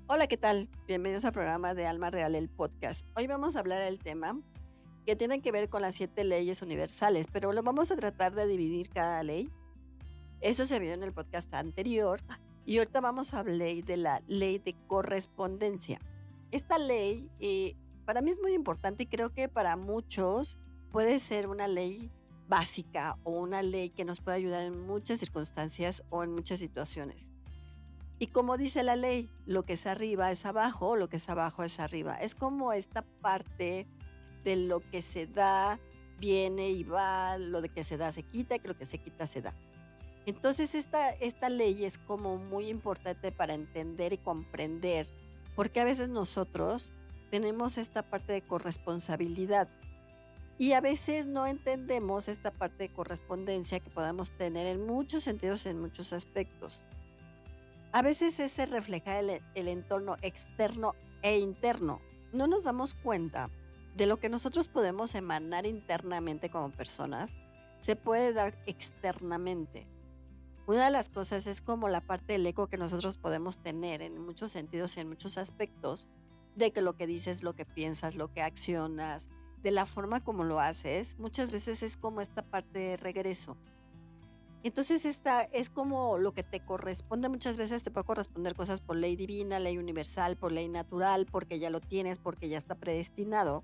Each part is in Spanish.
Hola, ¿qué tal? Bienvenidos al programa de Alma Real, el podcast. Hoy vamos a hablar del tema que tiene que ver con las 7 leyes universales, pero lo vamos a tratar de dividir cada ley. Eso se vio en el podcast anterior y ahorita vamos a hablar de la ley de correspondencia. Esta ley para mí es muy importante y creo que para muchos puede ser una ley básica o una ley que nos puede ayudar en muchas circunstancias o en muchas situaciones. Y como dice la ley, lo que es arriba es abajo, lo que es abajo es arriba. Es como esta parte de lo que se da, viene y va, lo de que se da se quita, que lo que se quita se da. Entonces esta ley es como muy importante para entender y comprender, porque a veces nosotros tenemos esta parte de corresponsabilidad y a veces no entendemos esta parte de correspondencia que podemos tener en muchos sentidos, en muchos aspectos. A veces ese refleja el entorno externo e interno. No nos damos cuenta de lo que nosotros podemos emanar internamente como personas, se puede dar externamente. Una de las cosas es como la parte del eco que nosotros podemos tener en muchos sentidos y en muchos aspectos, de que lo que dices, lo que piensas, lo que accionas, de la forma como lo haces, muchas veces es como esta parte de regreso. Entonces, esta es como lo que te corresponde. Muchas veces te puede corresponder cosas por ley divina, ley universal, por ley natural, porque ya lo tienes, porque ya está predestinado.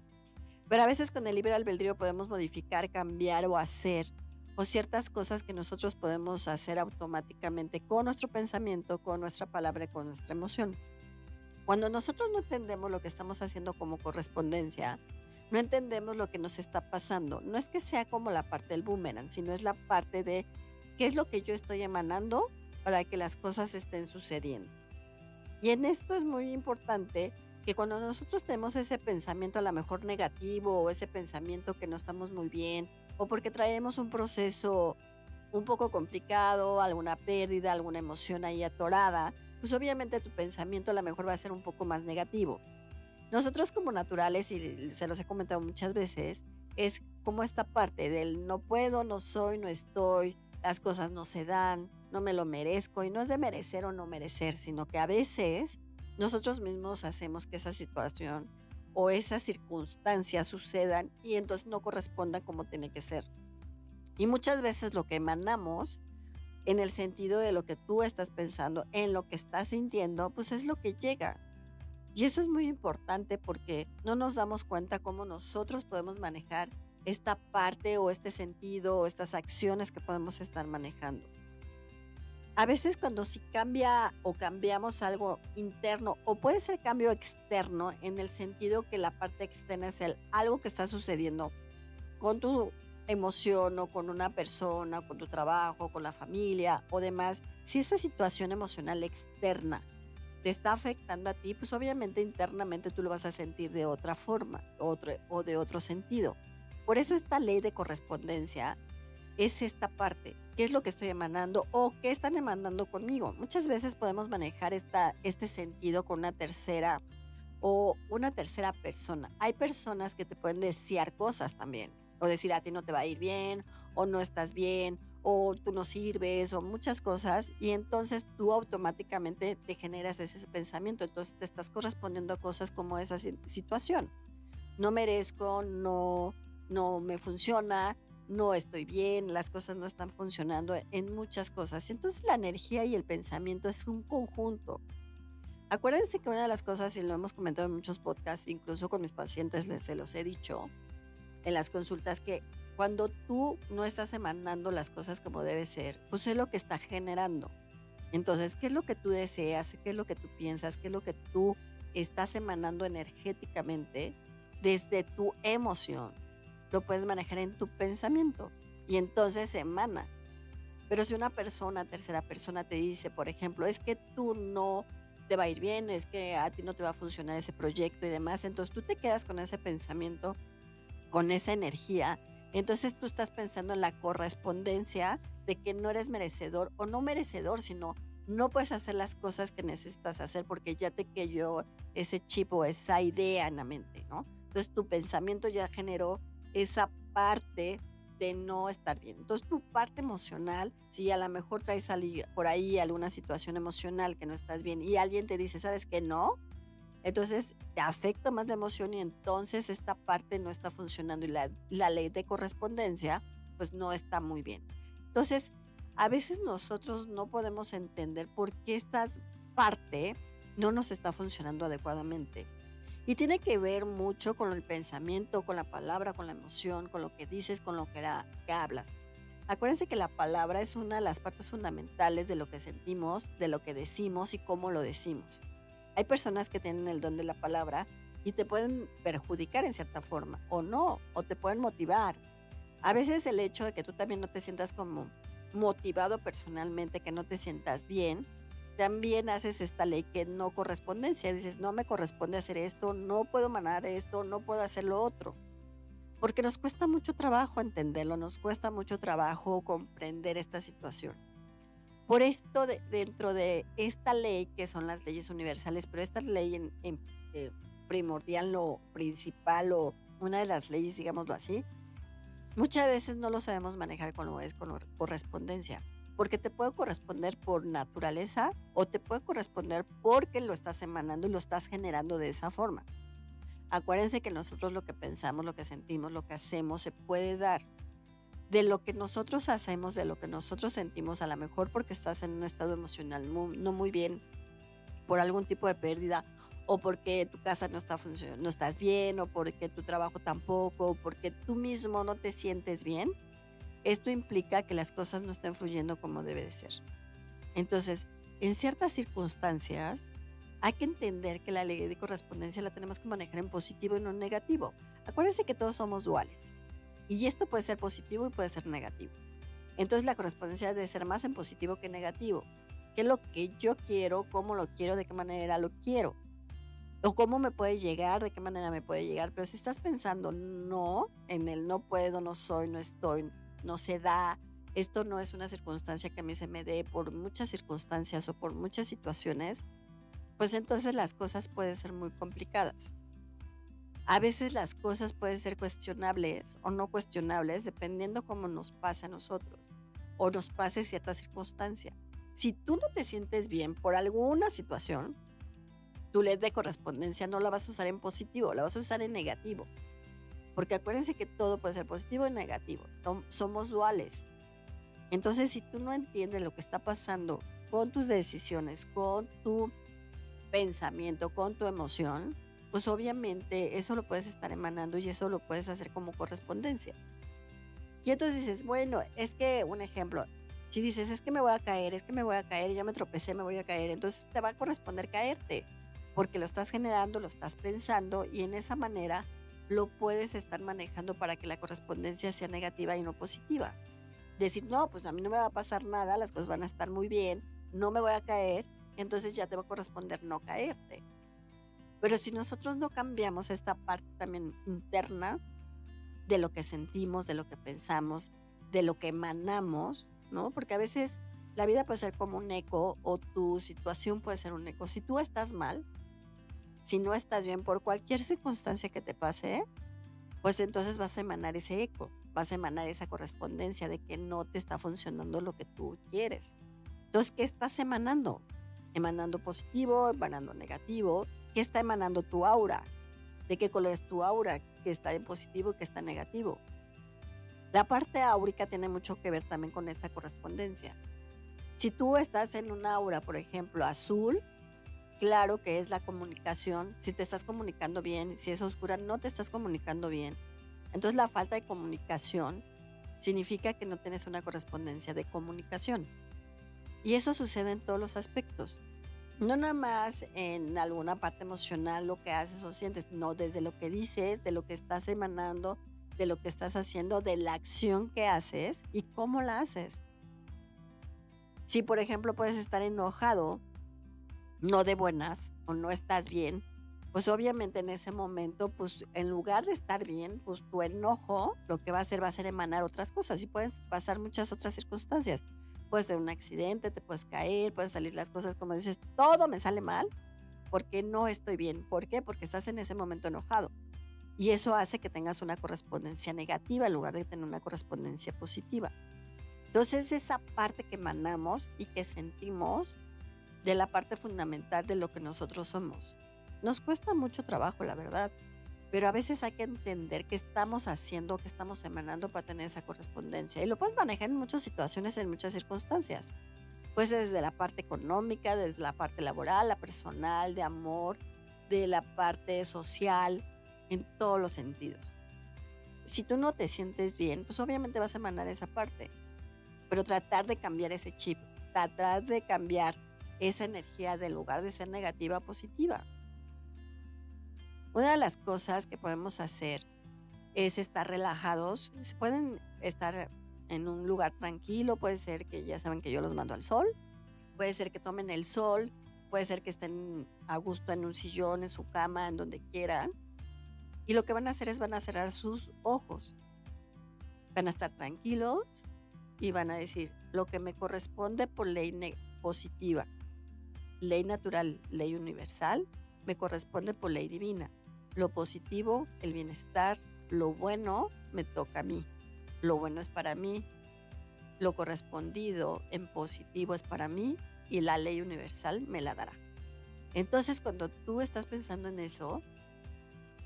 Pero a veces con el libre albedrío podemos modificar, cambiar o hacer, o ciertas cosas que nosotros podemos hacer automáticamente con nuestro pensamiento, con nuestra palabra y con nuestra emoción. Cuando nosotros no entendemos lo que estamos haciendo como correspondencia, no entendemos lo que nos está pasando. No es que sea como la parte del boomerang, sino es la parte de qué es lo que yo estoy emanando para que las cosas estén sucediendo. Y en esto es muy importante que cuando nosotros tenemos ese pensamiento a lo mejor negativo o ese pensamiento que no estamos muy bien o porque traemos un proceso un poco complicado, alguna pérdida, alguna emoción ahí atorada, pues obviamente tu pensamiento a lo mejor va a ser un poco más negativo. Nosotros como naturales, y se los he comentado muchas veces, es como esta parte del no puedo, no soy, no estoy, las cosas no se dan, no me lo merezco, y no es de merecer o no merecer, sino que a veces nosotros mismos hacemos que esa situación o esas circunstancias sucedan y entonces no correspondan como tiene que ser. Y muchas veces lo que emanamos en el sentido de lo que tú estás pensando, en lo que estás sintiendo, pues es lo que llega. Y eso es muy importante porque no nos damos cuenta cómo nosotros podemos manejar esta parte o este sentido o estas acciones que podemos estar manejando. A veces cuando si cambia o cambiamos algo interno o puede ser cambio externo en el sentido que la parte externa es algo que está sucediendo con tu emoción o con una persona, o con tu trabajo, con la familia o demás, si esa situación emocional externa te está afectando a ti, pues obviamente internamente tú lo vas a sentir de otra forma, o de otro sentido. Por eso esta ley de correspondencia es esta parte. ¿Qué es lo que estoy emanando o qué están emanando conmigo? Muchas veces podemos manejar este sentido con una tercera o una tercera persona. Hay personas que te pueden desear cosas también, o decir a ti no te va a ir bien, o no estás bien, o tú no sirves, o muchas cosas, y entonces tú automáticamente te generas ese pensamiento, entonces te estás correspondiendo a cosas como esa situación. No merezco, no me funciona, no estoy bien, las cosas no están funcionando en muchas cosas. Entonces la energía y el pensamiento es un conjunto. Acuérdense que una de las cosas, y lo hemos comentado en muchos podcasts, incluso con mis pacientes se los he dicho en las consultas, que cuando tú no estás emanando las cosas como debe ser, pues es lo que está generando. Entonces, ¿qué es lo que tú deseas? ¿Qué es lo que tú piensas? ¿Qué es lo que tú estás emanando energéticamente desde tu emoción? Lo puedes manejar en tu pensamiento y entonces emana. Pero si una persona, tercera persona te dice, por ejemplo, es que tú no te va a ir bien, es que a ti no te va a funcionar ese proyecto y demás, entonces tú te quedas con ese pensamiento, con esa energía, entonces tú estás pensando en la correspondencia de que no eres merecedor o no merecedor, sino no puedes hacer las cosas que necesitas hacer porque ya te cayó ese chip o esa idea en la mente, ¿no? Entonces tu pensamiento ya generó esa parte de no estar bien. Entonces tu parte emocional, si a lo mejor traes por ahí alguna situación emocional que no estás bien y alguien te dice, ¿sabes qué? No. Entonces te afecta más la emoción y entonces esta parte no está funcionando y la ley de correspondencia pues no está muy bien. Entonces, a veces nosotros no podemos entender por qué esta parte no nos está funcionando adecuadamente. Y tiene que ver mucho con el pensamiento, con la palabra, con la emoción, con lo que dices, con lo que hablas. Acuérdense que la palabra es una de las partes fundamentales de lo que sentimos, de lo que decimos y cómo lo decimos. Hay personas que tienen el don de la palabra y te pueden perjudicar en cierta forma, o no, o te pueden motivar. A veces el hecho de que tú también no te sientas como motivado personalmente, que no te sientas bien, también haces esta ley que no correspondencia. Dices, no me corresponde hacer esto, no puedo manar esto, no puedo hacer lo otro. Porque nos cuesta mucho trabajo entenderlo, nos cuesta mucho trabajo comprender esta situación. Por esto, dentro de esta ley, que son las leyes universales, pero esta ley eh, primordial o principal o una de las leyes, digámoslo así, muchas veces no lo sabemos manejar con correspondencia, porque te puede corresponder por naturaleza o te puede corresponder porque lo estás emanando y lo estás generando de esa forma. Acuérdense que nosotros lo que pensamos, lo que sentimos, lo que hacemos se puede dar. De lo que nosotros hacemos, de lo que nosotros sentimos, a lo mejor porque estás en un estado emocional no muy bien, por algún tipo de pérdida, o porque tu casa no está funcionando, no estás bien, o porque tu trabajo tampoco, o porque tú mismo no te sientes bien, esto implica que las cosas no estén fluyendo como debe de ser. Entonces, en ciertas circunstancias, hay que entender que la ley de correspondencia la tenemos que manejar en positivo y no en negativo. Acuérdense que todos somos duales. Y esto puede ser positivo y puede ser negativo. Entonces la correspondencia debe ser más en positivo que en negativo. ¿Qué es lo que yo quiero? ¿Cómo lo quiero? ¿De qué manera lo quiero? ¿O cómo me puede llegar? ¿De qué manera me puede llegar? Pero si estás pensando no, en el no puedo, no soy, no estoy, no se da, esto no es una circunstancia que a mí se me dé por muchas circunstancias o por muchas situaciones, pues entonces las cosas pueden ser muy complicadas. A veces las cosas pueden ser cuestionables o no cuestionables dependiendo cómo nos pasa a nosotros o nos pase cierta circunstancia. Si tú no te sientes bien por alguna situación, tu ley de correspondencia no la vas a usar en positivo, la vas a usar en negativo. Porque acuérdense que todo puede ser positivo y negativo. Somos duales. Entonces, si tú no entiendes lo que está pasando con tus decisiones, con tu pensamiento, con tu emoción, pues obviamente eso lo puedes estar emanando y eso lo puedes hacer como correspondencia. Y entonces dices, bueno, es que un ejemplo, si dices, es que me voy a caer, es que me voy a caer, ya me tropecé, me voy a caer, entonces te va a corresponder caerte, porque lo estás generando, lo estás pensando y en esa manera lo puedes estar manejando para que la correspondencia sea negativa y no positiva. Decir, no, pues a mí no me va a pasar nada, las cosas van a estar muy bien, no me voy a caer, entonces ya te va a corresponder no caerte. Pero si nosotros no cambiamos esta parte también interna de lo que sentimos, de lo que pensamos, de lo que emanamos, ¿no? Porque a veces la vida puede ser como un eco o tu situación puede ser un eco. Si tú estás mal, si no estás bien por cualquier circunstancia que te pase, pues entonces vas a emanar ese eco, vas a emanar esa correspondencia de que no te está funcionando lo que tú quieres. Entonces, ¿qué estás emanando? Emanando positivo, emanando negativo. ¿Qué está emanando tu aura? ¿De qué color es tu aura? ¿Qué está en positivo y qué está en negativo? La parte áurica tiene mucho que ver también con esta correspondencia. Si tú estás en un aura, por ejemplo, azul, claro que es la comunicación. Si te estás comunicando bien, si es oscura, no te estás comunicando bien. Entonces la falta de comunicación significa que no tienes una correspondencia de comunicación. Y eso sucede en todos los aspectos. No nada más en alguna parte emocional lo que haces o sientes, no, desde lo que dices, de lo que estás emanando, de lo que estás haciendo, de la acción que haces y cómo la haces. Si, por ejemplo, puedes estar enojado, no de buenas, o no estás bien, pues obviamente en ese momento, pues en lugar de estar bien, pues tu enojo lo que va a ser emanar otras cosas y pueden pasar muchas otras circunstancias. Puede ser un accidente, te puedes caer, pueden salir las cosas como dices, todo me sale mal porque no estoy bien. ¿Por qué? Porque estás en ese momento enojado. Y eso hace que tengas una correspondencia negativa en lugar de tener una correspondencia positiva. Entonces, esa parte que emanamos y que sentimos de la parte fundamental de lo que nosotros somos. Nos cuesta mucho trabajo, la verdad, pero a veces hay que entender qué estamos haciendo, qué estamos emanando para tener esa correspondencia. Y lo puedes manejar en muchas situaciones, en muchas circunstancias. Pues desde la parte económica, desde la parte laboral, la personal, de amor, de la parte social, en todos los sentidos. Si tú no te sientes bien, pues obviamente vas a emanar esa parte, pero tratar de cambiar ese chip, tratar de cambiar esa energía del lugar de ser negativa a positiva. Una de las cosas que podemos hacer es estar relajados. Se pueden estar en un lugar tranquilo, puede ser que ya saben que yo los mando al sol, puede ser que tomen el sol, puede ser que estén a gusto en un sillón, en su cama, en donde quieran. Y lo que van a hacer es van a cerrar sus ojos. Van a estar tranquilos y van a decir lo que me corresponde por ley positiva, ley natural, ley universal, me corresponde por ley divina. Lo positivo, el bienestar, lo bueno me toca a mí. Lo bueno es para mí. Lo correspondido en positivo es para mí y la ley universal me la dará. Entonces, cuando tú estás pensando en eso,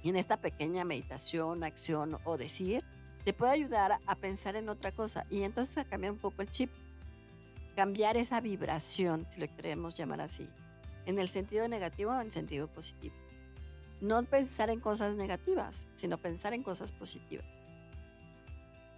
en esta pequeña meditación, acción o decir, te puede ayudar a pensar en otra cosa y entonces a cambiar un poco el chip, cambiar esa vibración, si lo queremos llamar así, en el sentido negativo o en sentido positivo. No pensar en cosas negativas, sino pensar en cosas positivas.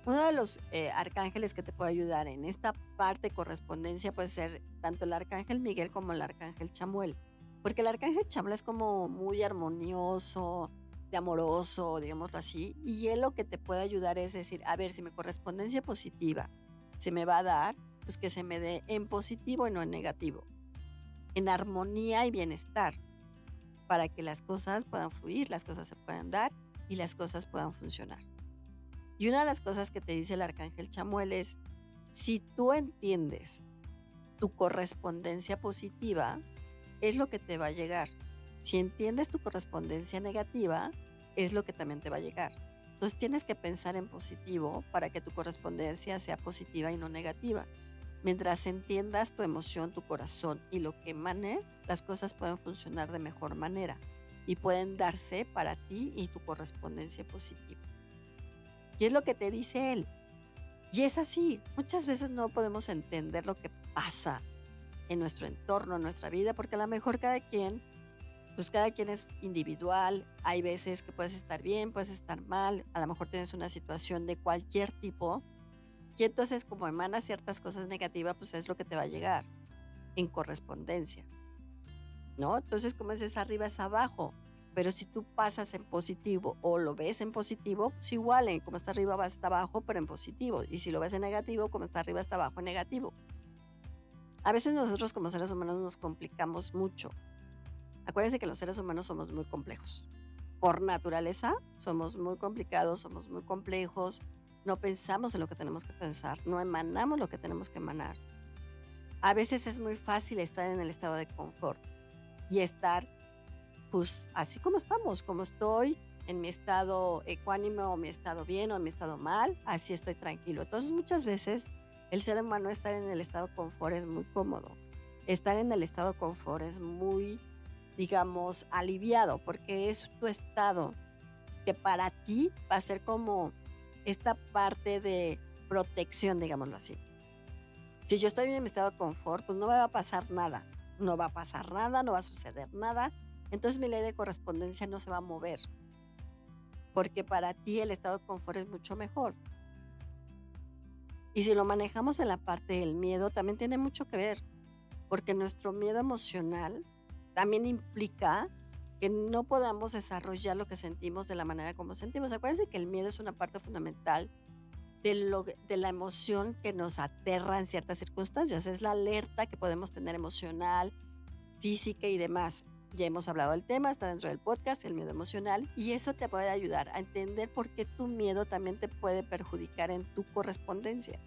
Uno de los arcángeles que te puede ayudar en esta parte de correspondencia puede ser tanto el arcángel Miguel como el arcángel Chamuel, porque el arcángel Chamuel es como muy armonioso, de amoroso, digámoslo así, y él lo que te puede ayudar es decir, a ver, si mi correspondencia positiva se me va a dar, pues que se me dé en positivo y no en negativo, en armonía y bienestar, para que las cosas puedan fluir, las cosas se puedan dar y las cosas puedan funcionar. Y una de las cosas que te dice el arcángel Chamuel es, si tú entiendes tu correspondencia positiva, es lo que te va a llegar. Si entiendes tu correspondencia negativa, es lo que también te va a llegar. Entonces tienes que pensar en positivo para que tu correspondencia sea positiva y no negativa. Mientras entiendas tu emoción, tu corazón y lo que emanes, las cosas pueden funcionar de mejor manera y pueden darse para ti y tu correspondencia positiva. Y es lo que te dice él. Y es así. Muchas veces no podemos entender lo que pasa en nuestro entorno, en nuestra vida, porque a lo mejor cada quien es individual. Hay veces que puedes estar bien, puedes estar mal, a lo mejor tienes una situación de cualquier tipo y entonces como emanas ciertas cosas negativas, pues es lo que te va a llegar en correspondencia, ¿no? Entonces como es arriba es abajo, pero si tú pasas en positivo o lo ves en positivo, pues igual, como está arriba va hasta abajo, pero en positivo, y si lo ves en negativo, como está arriba hasta abajo en negativo. A veces nosotros como seres humanos nos complicamos mucho. Acuérdense que los seres humanos somos muy complejos. Por naturaleza somos muy complicados, somos muy complejos, no pensamos en lo que tenemos que pensar, no emanamos lo que tenemos que emanar. A veces es muy fácil estar en el estado de confort y estar pues así como estamos, como estoy, en mi estado ecuánime o mi estado bien o en mi estado mal, así estoy tranquilo. Entonces muchas veces el ser humano estar en el estado de confort es muy cómodo. Estar en el estado de confort es muy, digamos, aliviado, porque es tu estado que para ti va a ser como esta parte de protección, digámoslo así. Si yo estoy en mi estado de confort, pues no me va a pasar nada. No va a pasar nada, no va a suceder nada. Entonces mi ley de correspondencia no se va a mover. Porque para ti el estado de confort es mucho mejor. Y si lo manejamos en la parte del miedo, también tiene mucho que ver. Porque nuestro miedo emocional también implica que no podamos desarrollar lo que sentimos de la manera como sentimos. Acuérdense que el miedo es una parte fundamental de la emoción que nos aterra en ciertas circunstancias. Es la alerta que podemos tener emocional, física y demás. Ya hemos hablado del tema, está dentro del podcast, el miedo emocional, y eso te puede ayudar a entender por qué tu miedo también te puede perjudicar en tu correspondencia.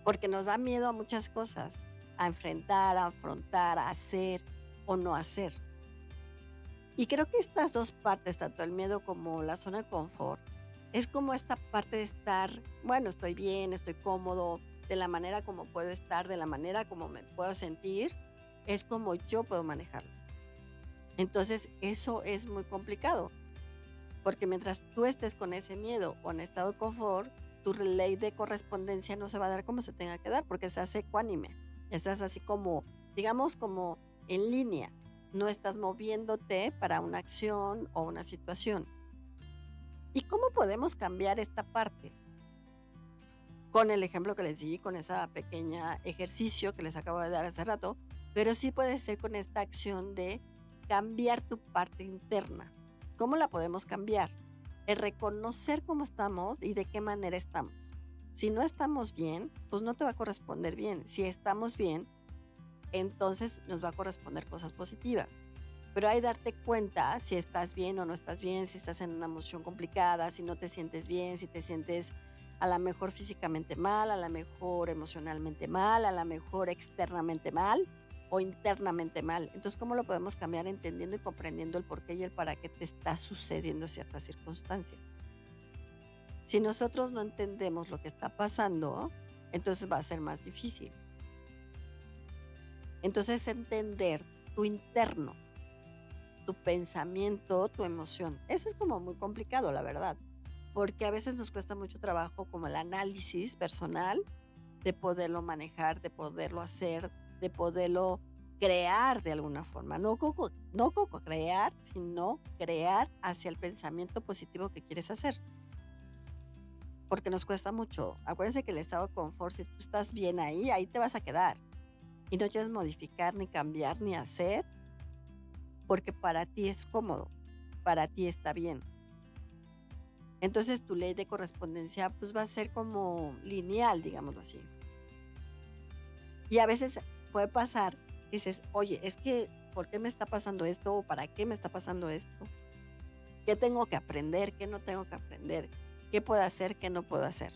Porque nos da miedo a muchas cosas, a enfrentar, a afrontar, a hacer o no hacer. Y creo que estas dos partes, tanto el miedo como la zona de confort, es como esta parte de estar, bueno, estoy bien, estoy cómodo, de la manera como puedo estar, de la manera como me puedo sentir, es como yo puedo manejarlo. Entonces, eso es muy complicado, porque mientras tú estés con ese miedo o en estado de confort, tu ley de correspondencia no se va a dar como se tenga que dar, porque estás ecuánime, estás así como, digamos, como en línea, no estás moviéndote para una acción o una situación. ¿Y cómo podemos cambiar esta parte? Con el ejemplo que les di, con esa pequeña ejercicio que les acabo de dar hace rato, pero sí puede ser con esta acción de cambiar tu parte interna. ¿Cómo la podemos cambiar? El reconocer cómo estamos y de qué manera estamos. Si no estamos bien, pues no te va a corresponder bien. Si estamos bien, entonces nos va a corresponder cosas positivas. Pero hay darte cuenta si estás bien o no estás bien, si estás en una emoción complicada, si no te sientes bien, si te sientes a lo mejor físicamente mal, a lo mejor emocionalmente mal, a lo mejor externamente mal o internamente mal. Entonces, ¿cómo lo podemos cambiar entendiendo y comprendiendo el por qué y el para qué te está sucediendo cierta circunstancia? Si nosotros no entendemos lo que está pasando, entonces va a ser más difícil. Entonces, entender tu interno, tu pensamiento, tu emoción. Eso es como muy complicado, la verdad, porque a veces nos cuesta mucho trabajo como el análisis personal de poderlo manejar, de poderlo hacer, de poderlo crear de alguna forma. No crear, sino crear hacia el pensamiento positivo que quieres hacer. Porque nos cuesta mucho. Acuérdense que el estado de confort, si tú estás bien ahí, ahí te vas a quedar. Y no quieres modificar, ni cambiar, ni hacer, porque para ti es cómodo, para ti está bien. Entonces tu ley de correspondencia pues va a ser como lineal, digámoslo así. Y a veces puede pasar, dices, oye, es que, ¿por qué me está pasando esto? ¿O para qué me está pasando esto? ¿Qué tengo que aprender? ¿Qué no tengo que aprender? ¿Qué puedo hacer? ¿Qué no puedo hacer?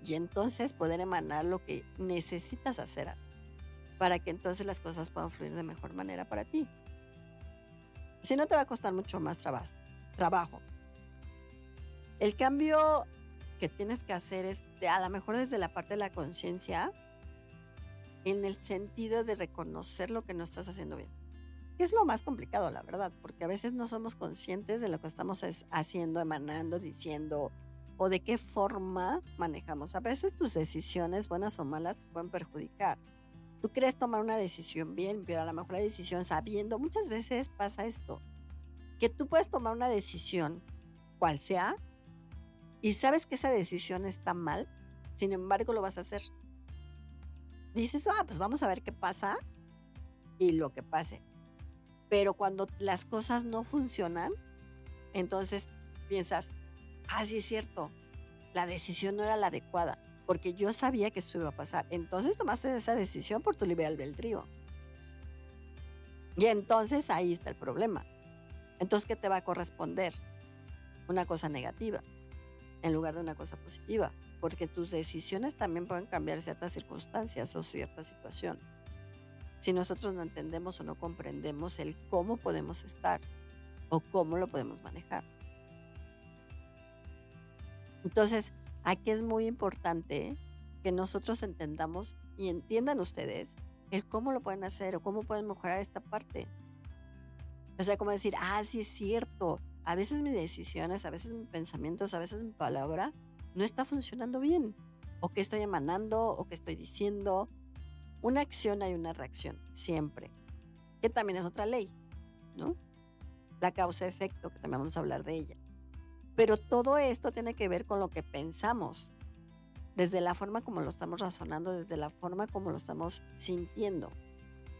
Y entonces poder emanar lo que necesitas hacer para que entonces las cosas puedan fluir de mejor manera para ti. Si no, te va a costar mucho más trabajo. El cambio que tienes que hacer es a lo mejor desde la parte de la conciencia, en el sentido de reconocer lo que no estás haciendo bien. Que es lo más complicado, la verdad, porque a veces no somos conscientes de lo que estamos haciendo, emanando, diciendo, o de qué forma manejamos. A veces tus decisiones, buenas o malas, te pueden perjudicar. Tú crees tomar una decisión bien, pero a lo mejor la decisión sabiendo, muchas veces pasa esto, que tú puedes tomar una decisión, cual sea, y sabes que esa decisión está mal, sin embargo lo vas a hacer. Dices, pues vamos a ver qué pasa y lo que pase. Pero cuando las cosas no funcionan, entonces piensas, sí es cierto, la decisión no era la adecuada, porque yo sabía que eso iba a pasar. Entonces tomaste esa decisión por tu libre albedrío. Y entonces ahí está el problema. Entonces, ¿qué te va a corresponder? Una cosa negativa en lugar de una cosa positiva, porque tus decisiones también pueden cambiar ciertas circunstancias o cierta situación. Si nosotros no entendemos o no comprendemos el cómo podemos estar o cómo lo podemos manejar. Entonces, aquí es muy importante que nosotros entendamos y entiendan ustedes el cómo lo pueden hacer o cómo pueden mejorar esta parte. O sea, como decir, sí es cierto, a veces mis decisiones, a veces mis pensamientos, a veces mi palabra no está funcionando bien. O que estoy emanando, o que estoy diciendo. Una acción hay una reacción, siempre. Que también es otra ley, ¿no? La causa-efecto, que también vamos a hablar de ella. Pero todo esto tiene que ver con lo que pensamos, desde la forma como lo estamos razonando, desde la forma como lo estamos sintiendo.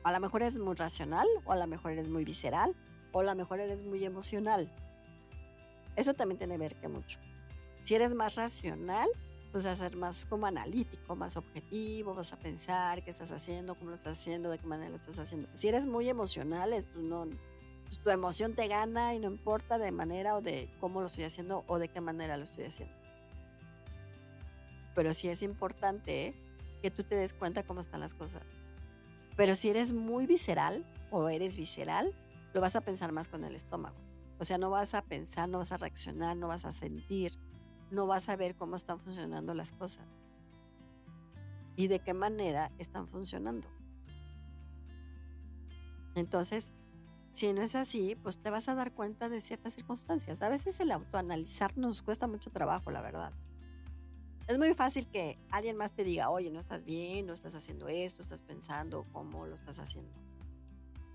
A lo mejor eres muy racional, o a lo mejor eres muy visceral, o a lo mejor eres muy emocional. Eso también tiene que ver que mucho. Si eres más racional, pues vas a ser más como analítico, más objetivo, vas a pensar qué estás haciendo, cómo lo estás haciendo, de qué manera lo estás haciendo. Si eres muy emocional, pues tu emoción te gana y no importa de manera o de cómo lo estoy haciendo o de qué manera lo estoy haciendo. Pero sí es importante que tú te des cuenta cómo están las cosas. Pero si eres muy visceral o eres visceral, lo vas a pensar más con el estómago. O sea, no vas a pensar, no vas a reaccionar, no vas a sentir, no vas a ver cómo están funcionando las cosas y de qué manera están funcionando. Entonces, si no es así, pues te vas a dar cuenta de ciertas circunstancias. A veces el autoanalizar nos cuesta mucho trabajo, la verdad. Es muy fácil que alguien más te diga, oye, no estás bien, no estás haciendo esto, estás pensando cómo lo estás haciendo.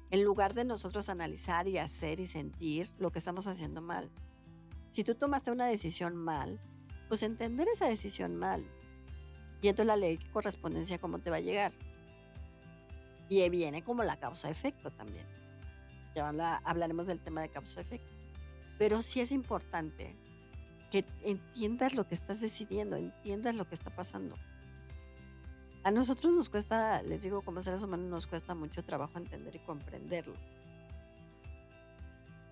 En lugar de nosotros analizar y hacer y sentir lo que estamos haciendo mal. Si tú tomaste una decisión mal, pues entender esa decisión mal. Y entonces la ley de correspondencia, ¿cómo te va a llegar? Y ahí viene como la causa-efecto también. Ya hablaremos del tema de causa-efecto. Pero sí es importante que entiendas lo que estás decidiendo, entiendas lo que está pasando. A nosotros nos cuesta, les digo, como seres humanos nos cuesta mucho trabajo entender y comprenderlo.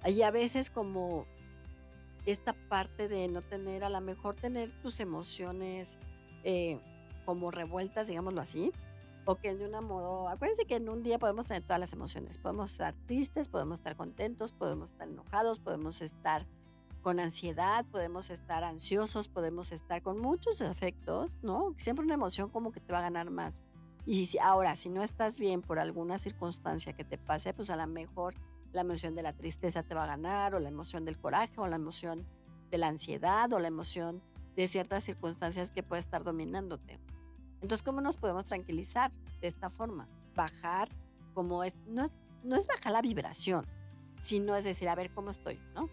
Y a veces como esta parte de no tener, a lo mejor tener tus emociones como revueltas, digámoslo así, o que de un modo, acuérdense que en un día podemos tener todas las emociones, podemos estar tristes, podemos estar contentos, podemos estar enojados, podemos estar con ansiedad, podemos estar ansiosos, podemos estar con muchos afectos, ¿no? Siempre una emoción como que te va a ganar más. Y ahora, si no estás bien por alguna circunstancia que te pase, pues a lo mejor la emoción de la tristeza te va a ganar, o la emoción del coraje, o la emoción de la ansiedad, o la emoción de ciertas circunstancias que puede estar dominándote. Entonces, ¿cómo nos podemos tranquilizar de esta forma? Bajar, no es bajar la vibración, sino es decir, a ver cómo estoy, ¿no?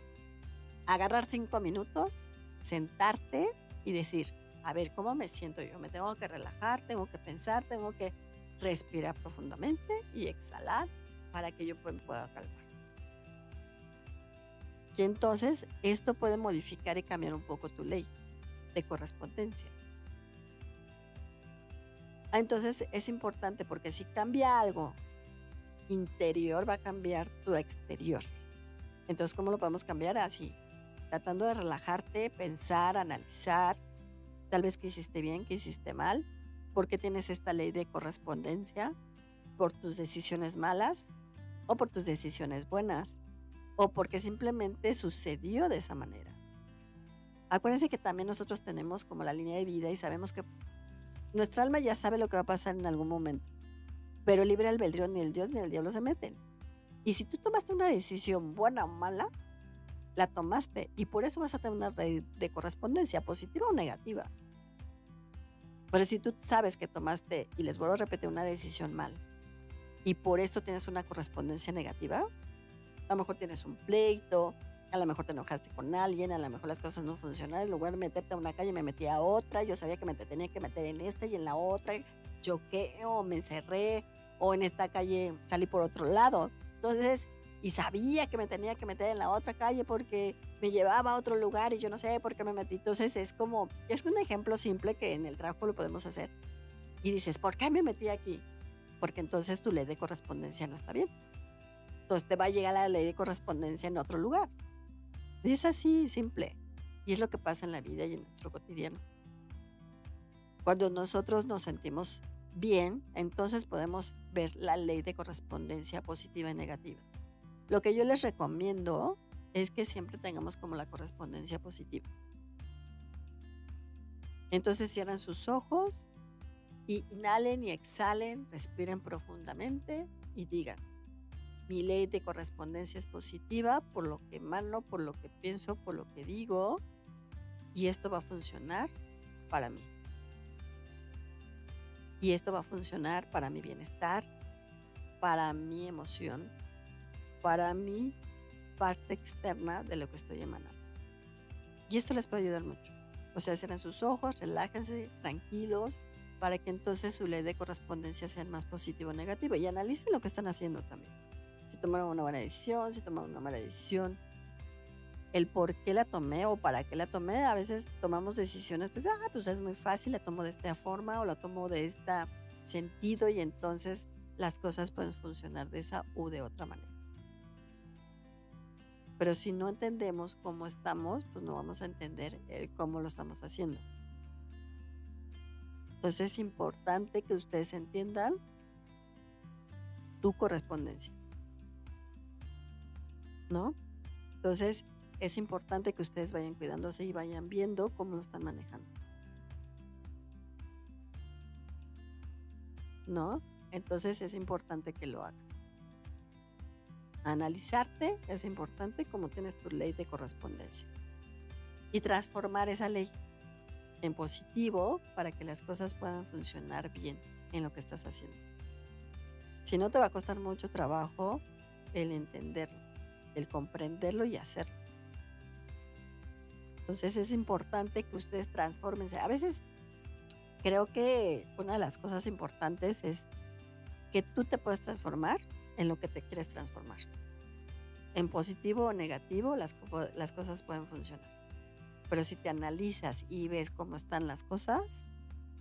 Agarrar 5 minutos, sentarte y decir, a ver, ¿cómo me siento yo? Me tengo que relajar, tengo que pensar, tengo que respirar profundamente y exhalar para que yo me pueda calmar. Y entonces esto puede modificar y cambiar un poco tu ley de correspondencia. Entonces es importante porque si cambia algo interior, va a cambiar tu exterior. Entonces, ¿cómo lo podemos cambiar? Así, tratando de relajarte, pensar, analizar, tal vez qué hiciste bien, qué hiciste mal, por qué tienes esta ley de correspondencia, por tus decisiones malas o por tus decisiones buenas, o porque simplemente sucedió de esa manera. Acuérdense que también nosotros tenemos como la línea de vida y sabemos que nuestra alma ya sabe lo que va a pasar en algún momento, pero libre albedrío ni el Dios ni el diablo se meten. Y si tú tomaste una decisión buena o mala, la tomaste y por eso vas a tener una red de correspondencia positiva o negativa. Pero si tú sabes que tomaste, y les vuelvo a repetir, una decisión mal y por esto tienes una correspondencia negativa, a lo mejor tienes un pleito, a lo mejor te enojaste con alguien, a lo mejor las cosas no funcionaron, en lugar de meterte a una calle me metí a otra, yo sabía que me tenía que meter en esta y en la otra, choqué o me encerré o en esta calle salí por otro lado. Entonces, y sabía que me tenía que meter en la otra calle porque me llevaba a otro lugar y yo no sé por qué me metí. Entonces es un ejemplo simple que en el trabajo lo podemos hacer. Y dices, ¿por qué me metí aquí? Porque entonces tu ley de correspondencia no está bien. Entonces te va a llegar la ley de correspondencia en otro lugar. Y es así, simple. Y es lo que pasa en la vida y en nuestro cotidiano. Cuando nosotros nos sentimos bien, entonces podemos ver la ley de correspondencia positiva y negativa. Lo que yo les recomiendo es que siempre tengamos como la correspondencia positiva. Entonces cierran sus ojos y inhalen y exhalen, respiren profundamente y digan, mi ley de correspondencia es positiva por lo que emano, por lo que pienso, por lo que digo, y esto va a funcionar para mí. Y esto va a funcionar para mi bienestar, para mi emoción, para mi parte externa de lo que estoy emanando. Y esto les puede ayudar mucho. O sea, cierren sus ojos, relájense, tranquilos, para que entonces su ley de correspondencia sea más positivo o negativo. Y analicen lo que están haciendo también. Si tomaron una buena decisión, si tomaron una mala decisión, el por qué la tomé o para qué la tomé. A veces tomamos decisiones, pues es muy fácil, la tomo de esta forma o la tomo de este sentido y entonces las cosas pueden funcionar de esa u de otra manera. Pero si no entendemos cómo estamos, pues no vamos a entender cómo lo estamos haciendo. Entonces es importante que ustedes entiendan tu correspondencia. ¿no? Entonces, es importante que ustedes vayan cuidándose y vayan viendo cómo lo están manejando, ¿no? Entonces, es importante que lo hagas. Analizarte es importante como tienes tu ley de correspondencia y transformar esa ley en positivo para que las cosas puedan funcionar bien en lo que estás haciendo. Si no, te va a costar mucho trabajo el entenderlo, el comprenderlo y hacerlo. Entonces es importante que ustedes transfórmense. A veces creo que una de las cosas importantes es que tú te puedes transformar en lo que te quieres transformar. En positivo o negativo, las cosas pueden funcionar. Pero si te analizas y ves cómo están las cosas,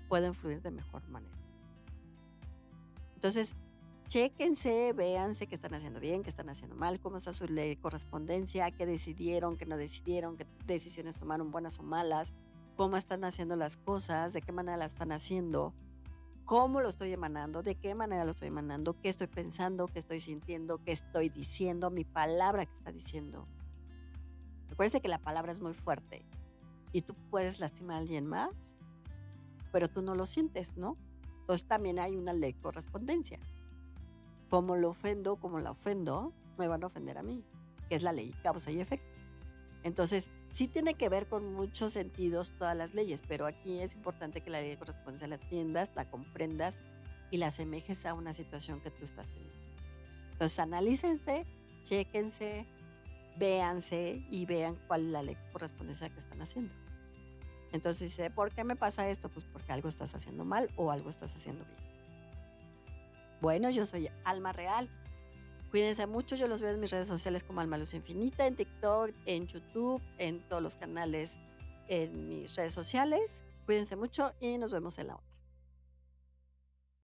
pueden fluir de mejor manera. Entonces, chéquense, véanse qué están haciendo bien, qué están haciendo mal, cómo está su ley de correspondencia, qué decidieron, qué no decidieron, qué decisiones tomaron, buenas o malas, cómo están haciendo las cosas, de qué manera las están haciendo, cómo lo estoy emanando, de qué manera lo estoy emanando, qué estoy pensando, qué estoy sintiendo, qué estoy diciendo, mi palabra que está diciendo. Recuérdense que la palabra es muy fuerte y tú puedes lastimar a alguien más, pero tú no lo sientes, ¿no? Entonces también hay una ley de correspondencia. Como lo ofendo, como la ofendo, me van a ofender a mí, que es la ley causa y efecto. Entonces, sí tiene que ver con muchos sentidos todas las leyes, pero aquí es importante que la ley de correspondencia la entiendas, la comprendas y la asemejes a una situación que tú estás teniendo. Entonces, analícense, chéquense, véanse y vean cuál es la ley de correspondencia que están haciendo. Entonces dice, ¿por qué me pasa esto? Pues porque algo estás haciendo mal o algo estás haciendo bien. Bueno, yo soy Alma Real. Cuídense mucho, yo los veo en mis redes sociales como Alma Luz Infinita, en TikTok, en YouTube, en todos los canales, en mis redes sociales. Cuídense mucho y nos vemos en la otra.